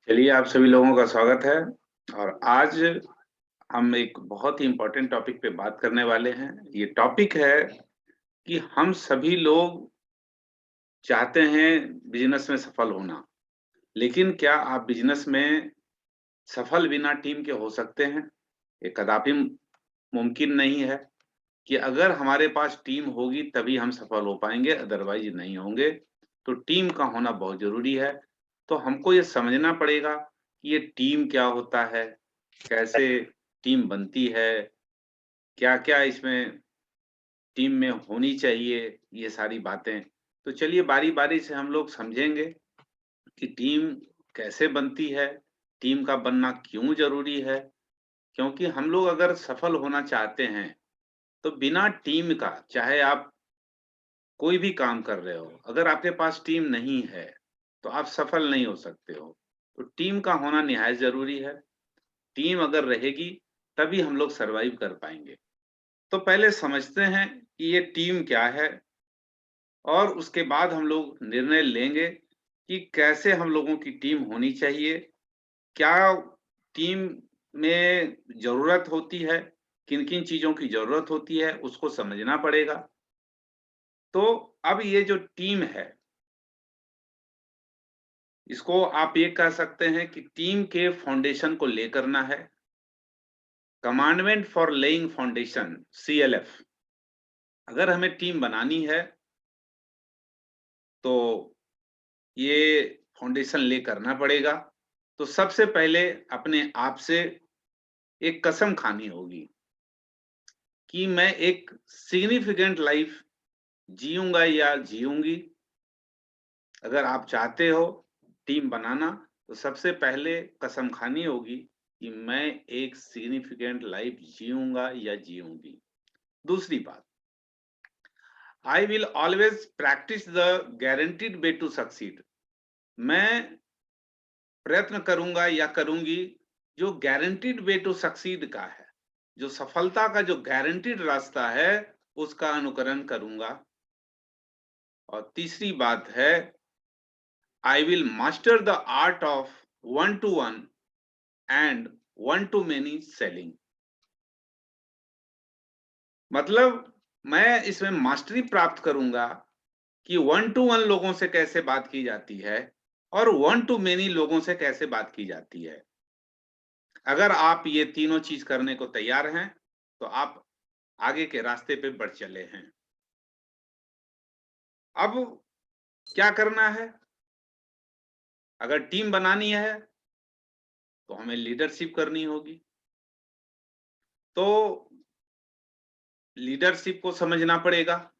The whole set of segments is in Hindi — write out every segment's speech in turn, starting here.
चलिए, आप सभी लोगों का स्वागत है। और आज हम एक बहुत ही इम्पोर्टेंट टॉपिक पे बात करने वाले हैं। ये टॉपिक है कि हम सभी लोग चाहते हैं बिजनेस में सफल होना, लेकिन क्या आप बिजनेस में सफल बिना टीम के हो सकते हैं? ये कदापि मुमकिन नहीं है कि अगर हमारे पास टीम होगी तभी हम सफल हो पाएंगे, अदरवाइज नहीं होंगे। तो टीम का होना बहुत ज़रूरी है। तो हमको ये समझना पड़ेगा कि ये टीम क्या होता है, कैसे टीम बनती है, क्या-क्या इसमें टीम में होनी चाहिए, ये सारी बातें। तो चलिए बारी-बारी से हम लोग समझेंगे कि टीम कैसे बनती है, टीम का बनना क्यों ज़रूरी है? क्योंकि हम लोग अगर सफल होना चाहते हैं, तो बिना टीम का चाहे आप कोई भी काम कर रहे हो, अगर आपके पास टीम नहीं है, तो आप सफल नहीं हो सकते हो। तो टीम का होना निहायत ज़रूरी है। टीम अगर रहेगी, तभी हम लोग सर्वाइव कर पाएँगे। तो पहले समझते हैं कि ये टीम क्या है और उसके बाद हम लोग निर्णय लेंगे कि कैसे हम लोगों की टीम होनी चाहिए, क्या टीम में ज़रूरत होती है, किन-किन चीज़ों की ज़रूरत होती है, उसको समझना पड़ेगा। तो अब ये जो टीम है, इसको आप ये कह सकते हैं कि टीम के फाउंडेशन को ले करना है। Commandment for laying foundation, CLF. अगर हमें टीम बनानी है, तो ये फाउंडेशन ले करना पड़ेगा। तो सबसे पहले अपने आप से एक कसम खानी होगी कि मैं एक सिग्निफिकेंट लाइफ जीऊँगा या जीऊँगी। अगर आप चाहते हो टीम बनाना, तो सबसे पहले कसम खानी होगी कि मैं एक सिग्निफिकेंट लाइफ जीऊँगा या जीऊँगी। दूसरी बात, I will always practise the guaranteed way to succeed. मैं प्रयत्न करूँगा या करूँगी जो गारंटीड वे टू सक्सीड का है, जो सफलता का जो गारंटीड रास्ता है, उसका अनुकरण करूँगा। और तीसरी बात है, I will master the art of one two one and one two many selling. मतलब मैं इसमें मास्टरी प्राप्त करूँगा कि वन टू वन लोगों से कैसे बात की जाती है और वन टू मेनी लोगों से कैसे बात की जाती है। अगर आप ये तीनों चीज़ करने को तैयार हैं, तो आप आगे के रास्ते पे बढ़ चले हैं। अब क्या करना है? अगर टीम बनानी है, तो हमें लीडरशिप करनी होगी। तो लीडरशिप को समझना पड़ेगा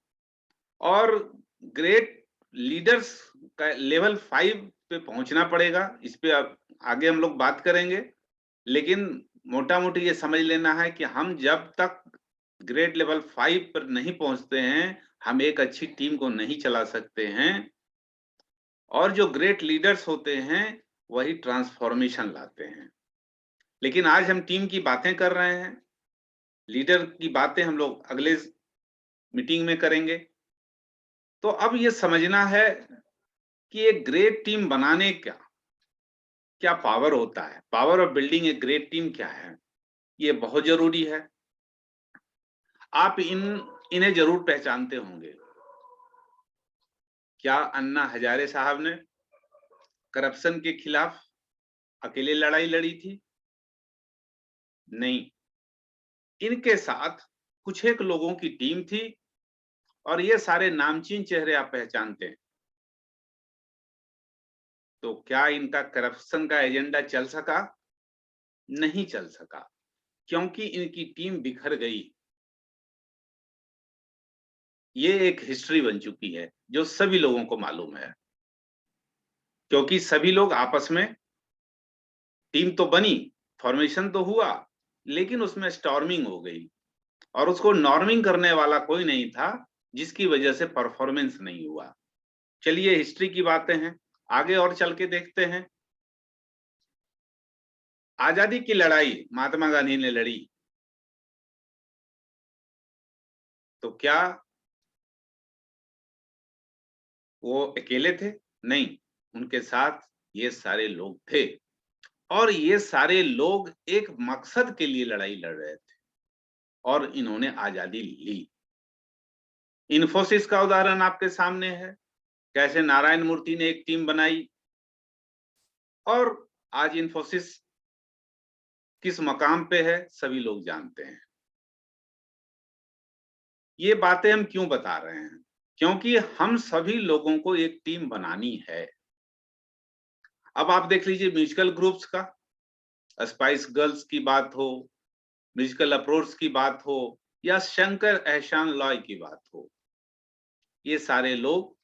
और ग्रेट लीडर्स का लेवल 5 पे पहुँचना पड़ेगा। इस पे अब आगे हम लोग बात करेंगे। लेकिन मोटा-मोटी ये समझ लेना है कि हम जब तक ग्रेड लेवल 5 पर नहीं पहुँचते हैं, हम एक अच्छी टीम को नहीं चला सकते हैं। और जो ग्रेट लीडर्स होते हैं, वही ट्रांसफॉर्मेशन लाते हैं। लेकिन आज हम टीम की बातें कर रहे हैं, लीडर की बातें हम लोग अगले मीटिंग में करेंगे। तो अब ये समझना है कि एक ग्रेट टीम बनाने का क्या पावर होता है? Power of building a great team क्या है? ये बहुत ज़रूरी है। आप इन्हें ज़रूर पहचानते होंगे। क्या अन्ना हजारे साहब ने करप्शन के खिलाफ अकेले लड़ाई लड़ी थी? नहीं, इनके साथ कुछ एक लोगों की टीम थी और ये सारे नामचीन चेहरे आप पहचानते हैं। तो क्या इनका करप्शन का एजेंडा चल सका? नहीं चल सका, क्योंकि इनकी टीम बिखर गई। ये एक हिस्ट्री बन चुकी है, जो सभी लोगों को मालूम है, क्योंकि सभी लोग आपस में टीम तो बनी, फॉर्मेशन तो हुआ, लेकिन उसमें स्टॉर्मिंग हो गई और उसको नॉर्मिंग करने वाला कोई नहीं था, जिसकी वजह से परफॉर्मेंस नहीं हुआ। चलिए हिस्ट्री की बातें हैं, आगे और चल के देखते हैं। आजादी की लड़ाई महात्मा गांधी ने लड़ी, तो क्या वो अकेले थे? नहीं, उनके साथ ये सारे लोग थे। और ये सारे लोग एक मकसद के लिए लड़ाई लड़ रहे थे और इन्होंने आजादी ली। इन्फोसिस का उदाहरण आपके सामने है, कैसे नारायण मूर्ति ने एक टीम बनाई और आज इन्फोसिस किस मकाम पे है सभी लोग जानते हैं। ये बातें हम क्यों बता रहे हैं? क्योंकि हम सभी लोगों को एक टीम बनानी है। अब आप देख लीजिए म्यूजिकल ग्रुप्स का, स्पाइस गर्ल्स की बात हो, म्यूजिकल अप्रोच की बात हो या शंकर एहसान लॉय की बात हो, ये सारे लोग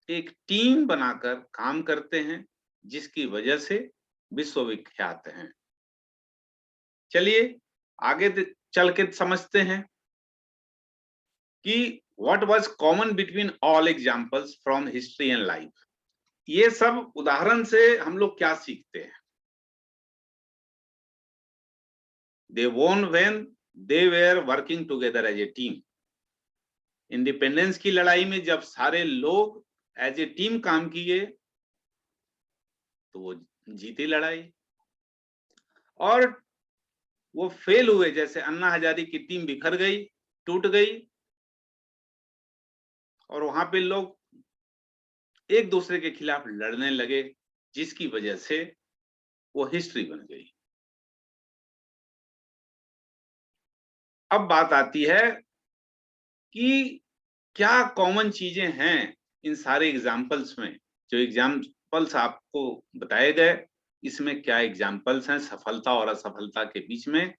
एक टीम बनाकर काम करते हैं जिसकी वजह से विश्वविख्यात हैं। चलिए आगे चल के समझते हैं कि what was common between all examples from history and life. ये सब उदाहरण से हम लोग क्या सीखते हैं? They won when they were working together as a team. Independence की लड़ाई में जब सारे लोग एज ए टीम काम किए तो वो जीती लड़ाई, और वो फेल हुए जैसे अन्ना हजारे की टीम बिखर गई, टूट गई और वहां पे लोग एक दूसरे के खिलाफ लड़ने लगे जिसकी वजह से वो हिस्ट्री बन गई। अब बात आती है कि क्या कॉमन चीजें हैं इन सारे एग्जाम्पल्स में। जो एग्जाम्पल्स आपको बताए गए, इसमें क्या एग्जाम्पल्स हैं, सफलता और असफलता के बीच में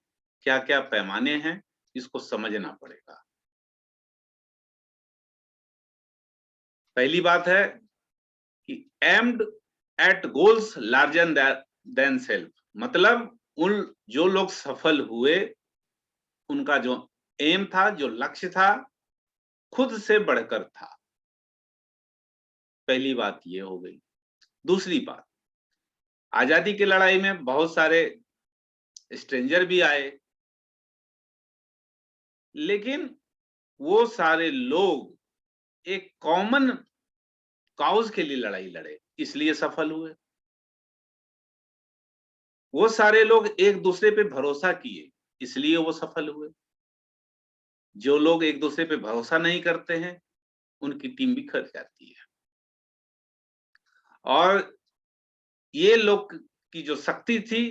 क्या क्या पैमाने हैं, इसको समझना पड़ेगा। पहली बात है कि aimed at goals larger than self, मतलब उन जो लोग सफल हुए उनका जो एम था, जो लक्ष्य था, खुद से बढ़कर था। पहली बात ये हो गई। दूसरी बात, आजादी की लड़ाई में बहुत सारे स्ट्रेंजर भी आए, लेकिन वो सारे लोग एक कॉमन काउज के लिए लड़ाई लड़े, इसलिए सफल हुए। वो सारे लोग एक दूसरे पे भरोसा किए, इसलिए वो सफल हुए। जो लोग एक दूसरे पे भरोसा नहीं करते हैं उनकी टीम बिखर जाती है। और ये लोग की जो शक्ति थी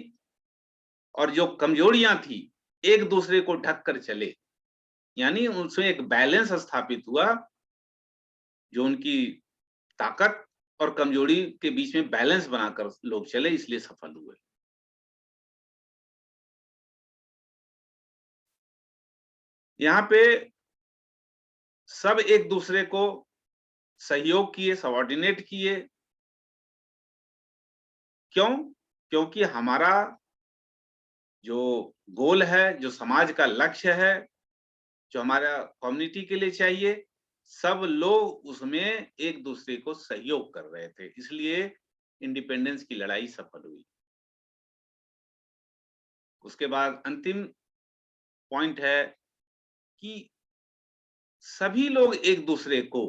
और जो कमजोरियां थी एक दूसरे को ढक कर चले, यानी उसमें एक बैलेंस स्थापित हुआ। जो उनकी ताकत और कमजोरी के बीच में बैलेंस बनाकर लोग चले, इसलिए सफल हुए। यहाँ पे सब एक दूसरे को सहयोग किए, सबऑर्डिनेट किए। क्यों? क्योंकि हमारा जो गोल है, जो समाज का लक्ष्य है, जो हमारा कम्युनिटी के लिए चाहिए, सब लोग उसमें एक दूसरे को सहयोग कर रहे थे, इसलिए इंडिपेंडेंस की लड़ाई सफल हुई। उसके बाद अंतिम पॉइंट है कि सभी लोग एक दूसरे को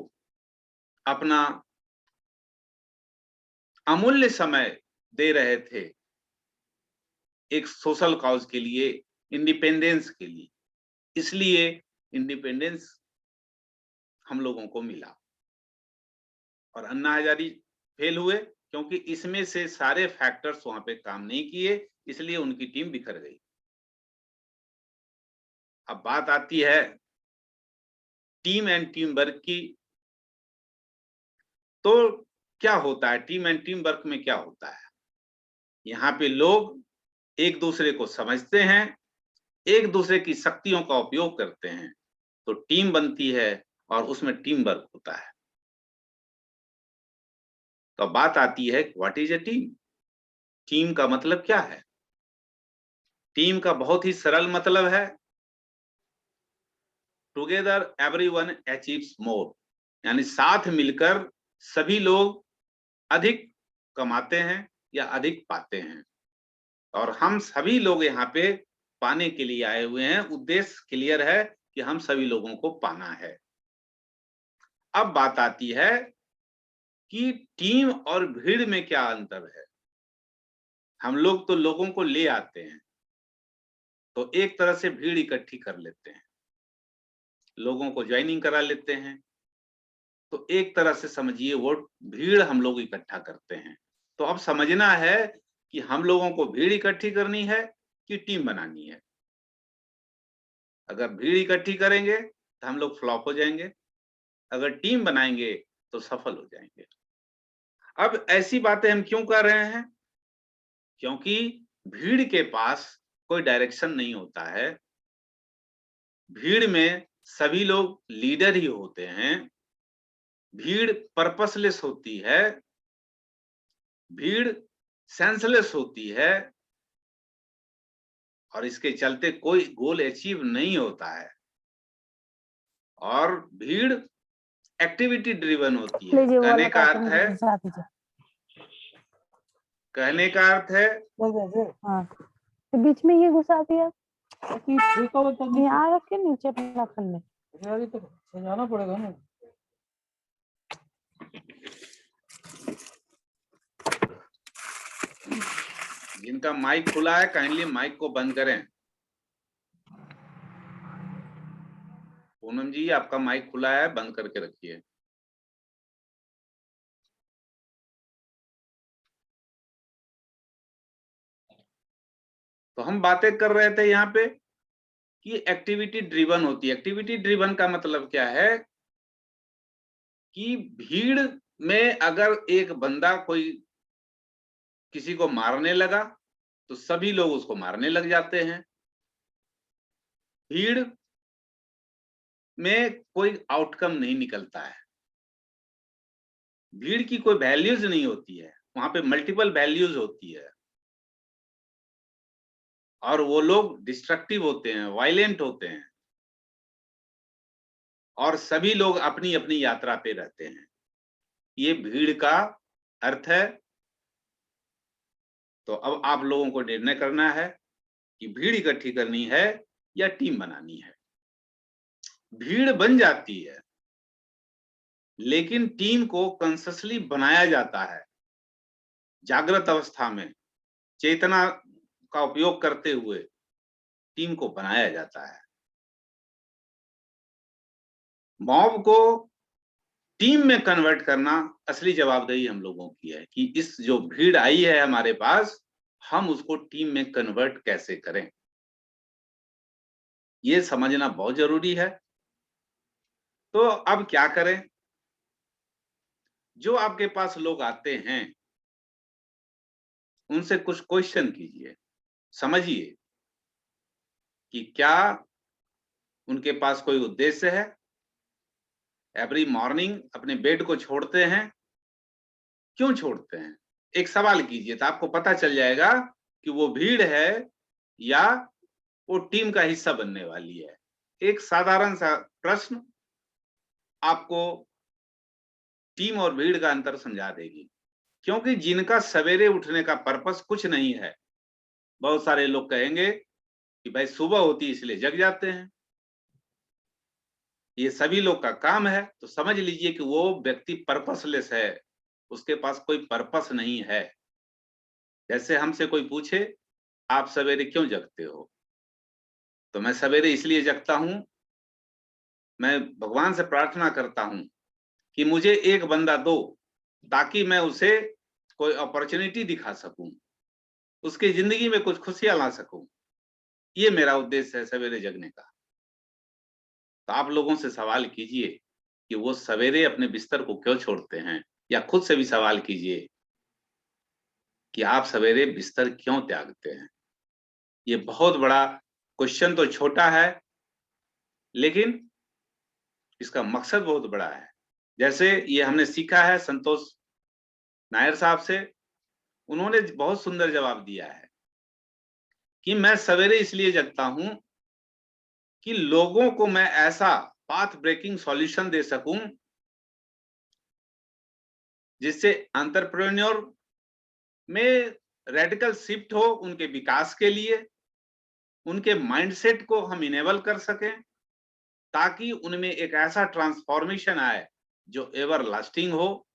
अपना अमूल्य समय दे रहे थे एक सोशल कॉज के लिए, इंडिपेंडेंस के लिए, इसलिए इंडिपेंडेंस हम लोगों को मिला। और अन्ना हजारे फेल हुए क्योंकि इसमें से सारे फैक्टर्स वहां पे काम नहीं किए, इसलिए उनकी टीम बिखर गई। अब बात आती है टीम एंड टीम वर्क की। तो क्या होता है टीम एंड टीम वर्क में? क्या होता है, यहाँ पे लोग एक दूसरे को समझते हैं, एक दूसरे की शक्तियों का उपयोग करते हैं, तो टीम बनती है और उसमें टीम वर्क होता है। तो बात आती है what is a team? Team का मतलब क्या है? टीम का बहुत ही सरल मतलब है टुगेदर एवरीवन अचीव्स मोर, यानी साथ मिलकर सभी लोग अधिक कमाते हैं या अधिक पाते हैं। और हम सभी लोग यहाँ पे पाने के लिए आए हुए हैं, उद्देश्य क्लियर है कि हम सभी लोगों को पाना है। अब बात आती है कि टीम और भीड़ में क्या अंतर है। हम लोग तो लोगों को ले आते हैं, तो एक तरह से भीड़ इकट्ठी कर लेते हैं, लोगों को ज्वाइनिंग करा लेते हैं, तो एक तरह से समझिए वो भीड़ हम लोग इकट्ठा करते हैं। तो अब समझना है कि हम लोगों को भीड़ इकट्ठी करनी है कि टीम बनानी है। अगर भीड़ इकट्ठी करेंगे तो हम लोग फ्लॉप हो जाएंगे, अगर टीम बनाएंगे तो सफल हो जाएंगे। अब ऐसी बातें हम क्यों कर रहे हैं? क्योंकि भीड़ के पास कोई डायरेक्शन नहीं होता है। भीड़ में सभी लोग लीडर ही होते हैं। भीड़ पर्पसलेस होती है, भीड़ सेंसलेस होती है, और इसके चलते कोई गोल अचीव नहीं होता है। और भीड़ एक्टिविटी ड्रिवन होती है। लीजिए वो वाला कहने का कार्टून अर्थ है, घुसा दीजिए। कहने का अर्थ है हाँ, तो बीच में ये घुसा दिया, यहाँ रख के नीचे अपना रख ले। तो सजाना पड़ेगा ना। जिनका माइक खुला है काइंडली माइक को बंद करें। पूनम जी, आपका माइक खुला है, बंद करके रखिए। तो हम बातें कर रहे थे यहाँ पे कि एक्टिविटी ड्रिवन होती है। एक्टिविटी ड्रिवन का मतलब क्या है कि भीड़ में अगर एक बंदा कोई किसी को मारने लगा तो सभी लोग उसको मारने लग जाते हैं। भीड़ में कोई आउटकम नहीं निकलता है, भीड़ की कोई वैल्यूज नहीं होती है, वहां पे मल्टीपल वैल्यूज होती है, और वो लोग डिस्ट्रक्टिव होते हैं, वायलेंट होते हैं, और सभी लोग अपनी अपनी यात्रा पे रहते हैं। ये भीड़ का अर्थ है। तो अब आप लोगों को निर्णय करना है कि भीड़ इकट्ठी करनी है या टीम बनानी है। भीड़ बन जाती है, लेकिन टीम को कॉन्शियसली बनाया जाता है, जागृत अवस्था में चेतना का उपयोग करते हुए टीम को बनाया जाता है। मॉब को टीम में कन्वर्ट करना असली जवाबदेही हम लोगों की है कि इस जो भीड़ आई है हमारे पास, हम उसको टीम में कन्वर्ट कैसे करें, ये समझना बहुत जरूरी है। तो अब क्या करें? जो आपके पास लोग आते हैं उनसे कुछ क्वेश्चन कीजिए, समझिए कि क्या उनके पास कोई उद्देश्य है। एवरी मॉर्निंग अपने बेड को छोड़ते हैं, क्यों छोड़ते हैं? एक सवाल कीजिए तो आपको पता चल जाएगा कि वो भीड़ है या वो टीम का हिस्सा बनने वाली है। एक साधारण सा प्रश्न आपको टीम और भीड़ का अंतर समझा देगी। क्योंकि जिनका सवेरे उठने का पर्पस कुछ नहीं है, बहुत सारे लोग कहेंगे कि भाई सुबह होती इसलिए जग जाते हैं, ये सभी लोग का काम है, तो समझ लीजिए कि वो व्यक्ति पर्पसलेस है, उसके पास कोई पर्पस नहीं है। जैसे हमसे कोई पूछे आप सवेरे क्यों जगते हो, तो मैं सवेरे इसलिए जगता हूं, मैं भगवान से प्रार्थना करता हूं कि मुझे एक बंदा दो ताकि मैं उसे कोई अपॉर्चुनिटी दिखा सकूं, उसकी जिंदगी में कुछ खुशियां ला सकूं। ये मेरा उद्देश्य है सवेरे जगने का। तो आप लोगों से सवाल कीजिए कि वो सवेरे अपने बिस्तर को क्यों छोड़ते हैं, या खुद से भी सवाल कीजिए कि आप सवेरे बिस्तर क्यों त्यागते हैं। ये बहुत बड़ा क्वेश्चन तो छोटा है, लेकिन इसका मकसद बहुत बड़ा है। जैसे ये हमने सीखा है संतोष नायर साहब से, उन्होंने बहुत सुंदर जवाब दिया है कि मैं सवेरे इसलिए जगता हूं कि लोगों को मैं ऐसा पाथ ब्रेकिंग सॉल्यूशन दे सकूं जिससे एंटरप्रेन्योर में रेडिकल शिफ्ट हो, उनके विकास के लिए उनके माइंडसेट को हम इनेबल कर सकें, ताकि उनमें एक ऐसा ट्रांसफॉर्मेशन आए जो एवर लास्टिंग हो।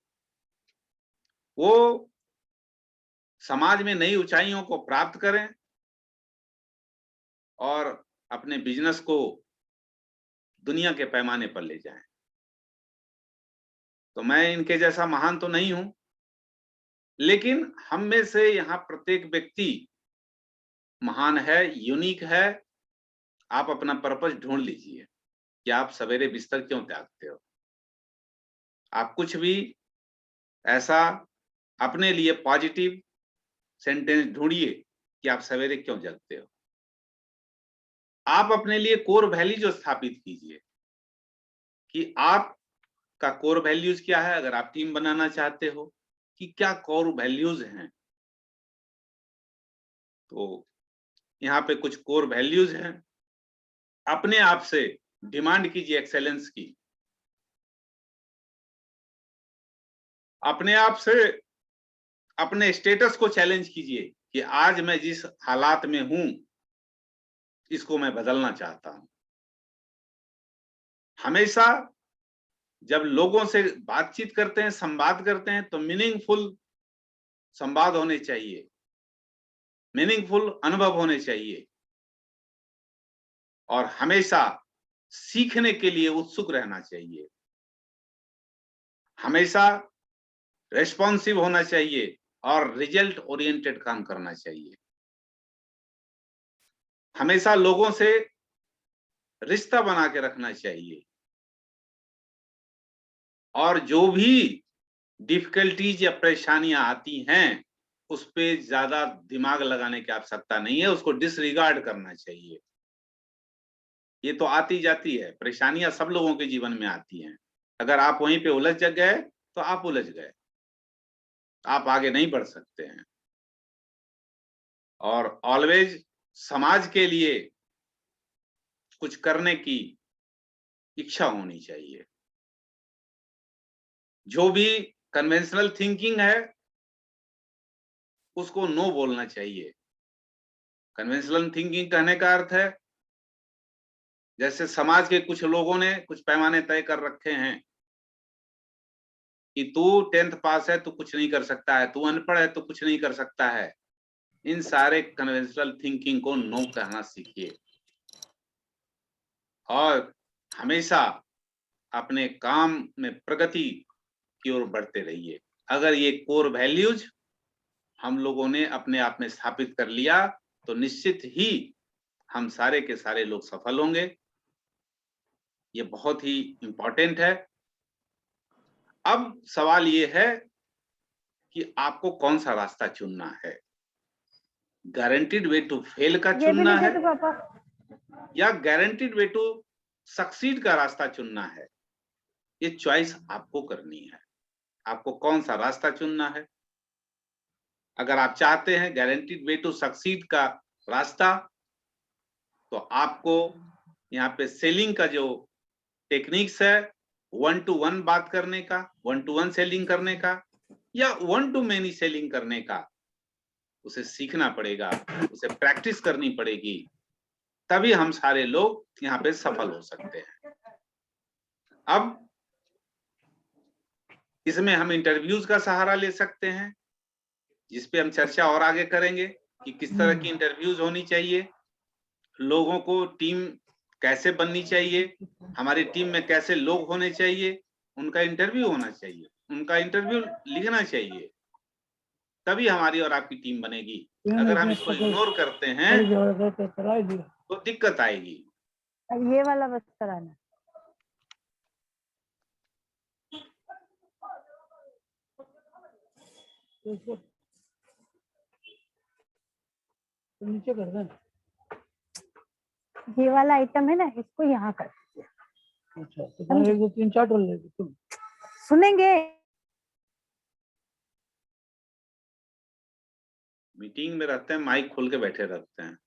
वो समाज में नई ऊंचाइयों को प्राप्त करें और अपने बिजनेस को दुनिया के पैमाने पर ले जाएं। तो मैं इनके जैसा महान तो नहीं हूं, लेकिन हम में से यहाँ प्रत्येक व्यक्ति महान है, यूनिक है। आप अपना पर्पस ढूंढ लीजिए कि आप सवेरे बिस्तर क्यों त्यागते हो। आप कुछ भी ऐसा अपने लिए पॉजिटिव सेंटेंस ढूंढिए कि आप सवेरे क्यों जगते हो। आप अपने लिए कोर वैल्यूज स्थापित कीजिए कि आपका कोर वैल्यूज क्या है। अगर आप टीम बनाना चाहते हो कि क्या कोर वैल्यूज हैं, तो यहाँ पे कुछ कोर वैल्यूज हैं। अपने आप से डिमांड कीजिए एक्सेलेंस की। अपने आप से अपने स्टेटस को चैलेंज कीजिए कि आज मैं जिस हालात में हूं इसको मैं बदलना चाहता हूं। हमेशा जब लोगों से बातचीत करते हैं, संवाद करते हैं, तो मीनिंगफुल संवाद होने चाहिए, मीनिंगफुल अनुभव होने चाहिए और हमेशा सीखने के लिए उत्सुक रहना चाहिए। हमेशा रेस्पॉन्सिव होना चाहिए और रिजल्ट ओरिएंटेड काम करना चाहिए। हमेशा लोगों से रिश्ता बना के रखना चाहिए और जो भी डिफिकल्टीज या परेशानियां आती हैं उस पे ज्यादा दिमाग लगाने की आवश्यकता नहीं है, उसको डिसरिगार्ड करना चाहिए। ये तो आती जाती है, परेशानियां सब लोगों के जीवन में आती हैं। अगर आप वहीं पे उलझ गए तो आप उलझ गए, आप आगे नहीं बढ़ सकते हैं। और ऑलवेज समाज के लिए कुछ करने की इच्छा होनी चाहिए। जो भी कन्वेंशनल थिंकिंग है उसको नो बोलना चाहिए। कन्वेंशनल थिंकिंग कहने का अर्थ है जैसे समाज के कुछ लोगों ने कुछ पैमाने तय कर रखे हैं कि तू 10th पास है तो कुछ नहीं कर सकता है, तू अनपढ़ है तो कुछ नहीं कर सकता है। इन सारे कन्वेंशनल थिंकिंग को नो कहना सीखिए और हमेशा अपने काम में प्रगति की ओर बढ़ते रहिए। अगर ये कोर वैल्यूज हम लोगों ने अपने आप में स्थापित कर लिया तो निश्चित ही हम सारे के सारे लोग सफल होंगे। ये बहुत ही इंपॉर्टेंट है। अब सवाल ये है कि आपको कौन सा रास्ता चुनना है। गारंटीड वे टू फेल का चुनना है या गारंटीड वे टू सक्सीड का रास्ता चुनना है। ये चॉइस आपको करनी है, आपको कौन सा रास्ता चुनना है। अगर आप चाहते हैं गारंटीड वे टू सक्सीड का रास्ता तो आपको यहाँ पे सेलिंग का जो टेक्निक्स है, 1 to 1 बात करने का, 1 to 1 सेलिंग करने का या 1 to many सेलिंग करने का, उसे सीखना पड़ेगा, उसे प्रैक्टिस करनी पड़ेगी। तभी हम सारे लोग यहाँ पे सफल हो सकते हैं। अब इसमें हम इंटरव्यूज का सहारा ले सकते हैं, जिसपे हम चर्चा और आगे करेंगे कि किस तरह की इंटरव्यूज होनी चाहिए, लोगों को टीम कैसे बननी चाहिए, हमारी टीम में कैसे लोग होने चाहिए, उनका इंटरव्यू होना चाहिए, उनका इंटरव्यू लिखना चाहिए, तभी हमारी और आपकी टीम बनेगी। अगर हम इसको इग्नोर करते हैं तो दिक्कत आएगी। अब ये वाला बस कराना। नीचे कर देना, ये वाला आइटम है ना, इसको यहाँ कर। अच्छा तो 1 2 3 4 टोल लेगी तुम सुनेंगे। मीटिंग में रहते हैं, माइक खोल के बैठे रहते हैं।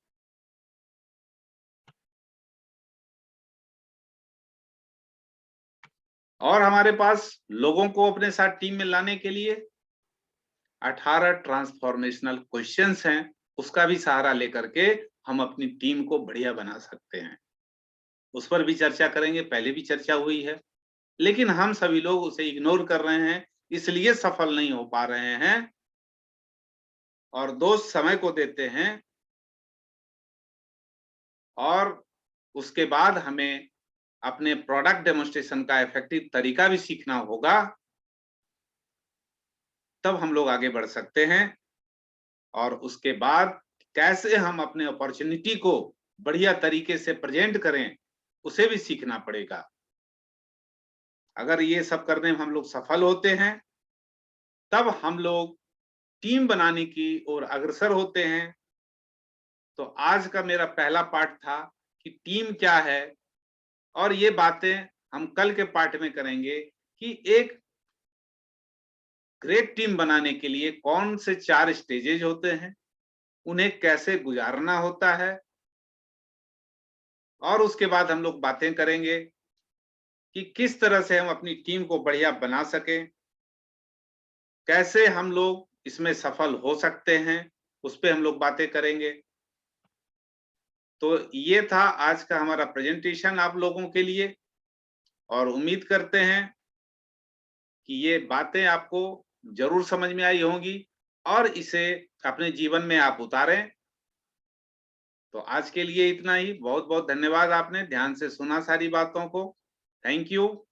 और हमारे पास लोगों को अपने साथ टीम में लाने के लिए 18 ट्रांसफॉर्मेशनल क्वेश्चंस हैं, उसका भी सहारा लेकर के हम अपनी टीम को बढ़िया बना सकते हैं। उस पर भी चर्चा करेंगे, पहले भी चर्चा हुई है, लेकिन हम सभी लोग उसे इग्नोर कर रहे हैं, इसलिए सफल नहीं हो पा रहे हैं और दोस्त समय को देते हैं, और उसके बाद हमें अपने प्रोडक्ट डेमोन्स्ट्रेशन का इफेक्टिव तरीका भी सीखना होगा, तब हम लोग आगे बढ़ सकते हैं। और उसके बाद कैसे हम अपने अपॉर्चुनिटी को बढ़िया तरीके से प्रेजेंट करें, उसे भी सीखना पड़ेगा। अगर ये सब करने में हम लोग सफल होते हैं, तब हम लोग टीम बनाने की ओर अग्रसर होते हैं। तो आज का मेरा पहला पार्ट था कि टीम क्या है, और ये बातें हम कल के पार्ट में करेंगे कि एक ग्रेट टीम बनाने के लिए कौन से 4 स्टेजेज होते हैं, उन्हें कैसे गुजारना होता है, और उसके बाद हम लोग बातें करेंगे कि किस तरह से हम अपनी टीम को बढ़िया बना सकें, कैसे हम लोग इसमें सफल हो सकते हैं, उस पे हम लोग बातें करेंगे। तो ये था आज का हमारा प्रेजेंटेशन आप लोगों के लिए, और उम्मीद करते हैं कि ये बातें आपको जरूर समझ में आई होंगी और इसे अपने जीवन में आप उतारें। तो आज के लिए इतना ही। बहुत बहुत धन्यवाद, आपने ध्यान से सुना सारी बातों को। Thank you.